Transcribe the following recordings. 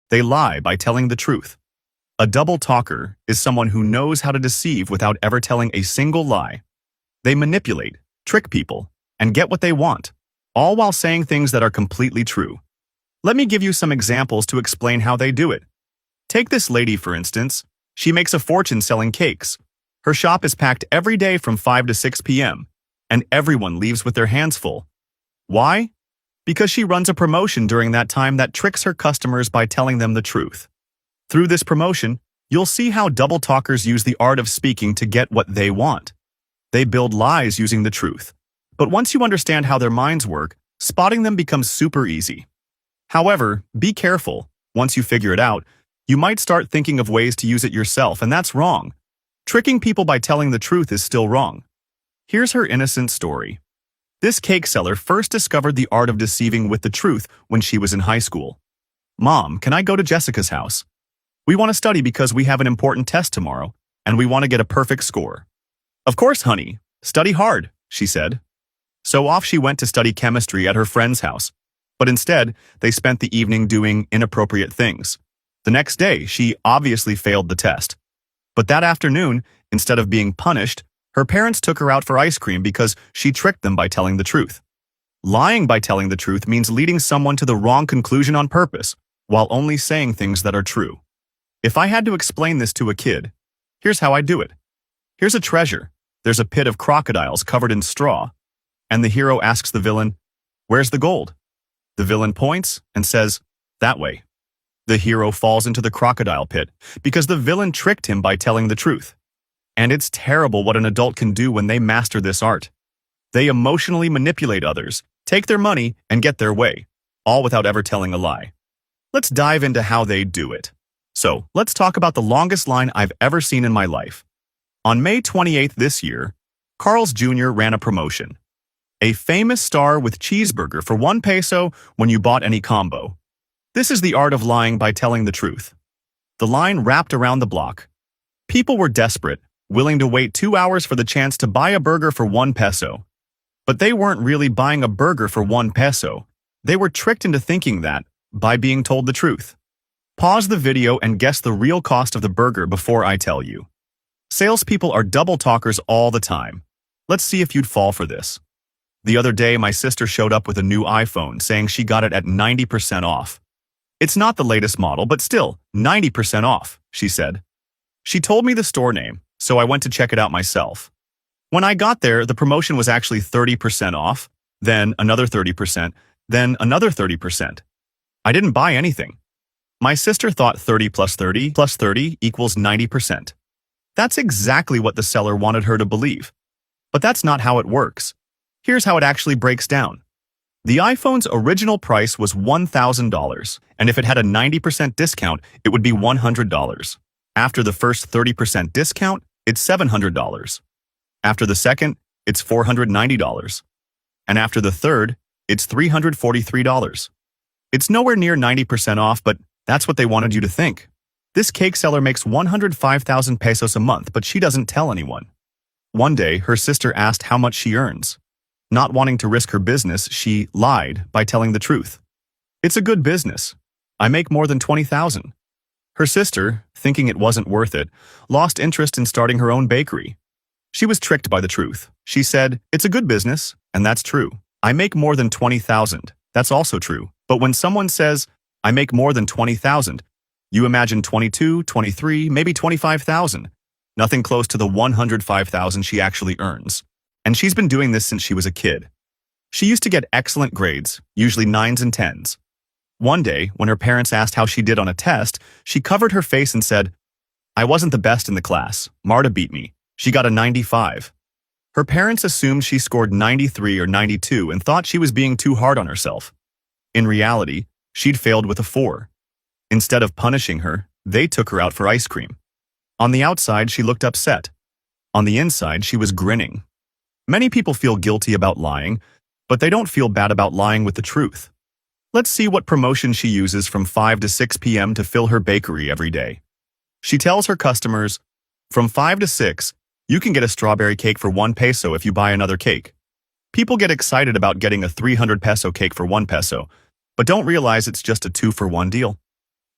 They lie by telling the truth. A double talker is someone who knows how to deceive without ever telling a single lie. They manipulate, trick people, and get what they want, all while saying things that are completely true. Let me give you some examples to explain how they do it. Take this lady, for instance. She makes a fortune selling cakes. Her shop is packed every day from 5 to 6 p.m., and everyone leaves with their hands full. Why? Because she runs a promotion during that time that tricks her customers by telling them the truth. Through this promotion, you'll see how double talkers use the art of speaking to get what they want. They build lies using the truth. But once you understand how their minds work, spotting them becomes super easy. However, be careful. Once you figure it out, you might start thinking of ways to use it yourself, and that's wrong. Tricking people by telling the truth is still wrong. Here's her innocent story. This cake seller first discovered the art of deceiving with the truth when she was in high school. "Mom, can I go to Jessica's house? We want to study because we have an important test tomorrow, and we want to get a perfect score." "Of course, honey. Study hard," she said. So off she went to study chemistry at her friend's house. But instead, they spent the evening doing inappropriate things. The next day, she obviously failed the test. But that afternoon, instead of being punished, her parents took her out for ice cream because she tricked them by telling the truth. Lying by telling the truth means leading someone to the wrong conclusion on purpose, while only saying things that are true. If I had to explain this to a kid, here's how I do it. Here's a treasure. There's a pit of crocodiles covered in straw. And the hero asks the villain, "Where's the gold?" The villain points and says, "That way." The hero falls into the crocodile pit because the villain tricked him by telling the truth. And it's terrible what an adult can do when they master this art. They emotionally manipulate others, take their money, and get their way, all without ever telling a lie. Let's dive into how they do it. So, let's talk about the longest line I've ever seen in my life. On May 28th this year, Carl's Jr. ran a promotion. A famous star with cheeseburger for 1 peso when you bought any combo. This is the art of lying by telling the truth. The line wrapped around the block. People were desperate, willing to wait 2 hours for the chance to buy a burger for 1 peso. But they weren't really buying a burger for 1 peso. They were tricked into thinking that by being told the truth. Pause the video and guess the real cost of the burger before I tell you. Salespeople are double talkers all the time. Let's see if you'd fall for this. The other day, my sister showed up with a new iPhone saying she got it at 90% off. "It's not the latest model, but still, 90% off," she said. She told me the store name, so I went to check it out myself. When I got there, the promotion was actually 30% off, then another 30%, then another 30%. I didn't buy anything. My sister thought 30 plus 30 plus 30 equals 90%. That's exactly what the seller wanted her to believe. But that's not how it works. Here's how it actually breaks down. The iPhone's original price was $1,000, and if it had a 90% discount, it would be $100. After the first 30% discount, it's $700. After the second, it's $490. And after the third, it's $343. It's nowhere near 90% off, but that's what they wanted you to think. This cake seller makes 105,000 pesos a month, but she doesn't tell anyone. One day, her sister asked how much she earns. Not wanting to risk her business, she lied by telling the truth. "It's a good business. I make more than 20,000. Her sister, thinking it wasn't worth it, lost interest in starting her own bakery. She was tricked by the truth. She said, "It's a good business," and that's true. "I make more than 20,000. That's also true. But when someone says, "I make more than 20,000, you imagine 22, 23, maybe 25,000. Nothing close to the 105,000 she actually earns. And she's been doing this since she was a kid. She used to get excellent grades, usually 9s and 10s. One day, when her parents asked how she did on a test, she covered her face and said, "I wasn't the best in the class. Marta beat me. She got a 95. Her parents assumed she scored 93 or 92 and thought she was being too hard on herself. In reality, she'd failed with a 4. Instead of punishing her, they took her out for ice cream. On the outside, she looked upset. On the inside, she was grinning. Many people feel guilty about lying, but they don't feel bad about lying with the truth. Let's see what promotion she uses from 5 to 6 p.m. to fill her bakery every day. She tells her customers, "From 5 to 6, you can get a strawberry cake for 1 peso if you buy another cake." People get excited about getting a 300 peso cake for 1 peso, but don't realize it's just a 2-for-1 deal.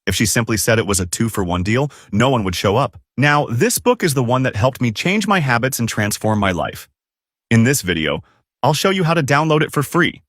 If she simply said it was a 2-for-1 deal, no one would show up. Now, this book is the one that helped me change my habits and transform my life. In this video, I'll show you how to download it for free.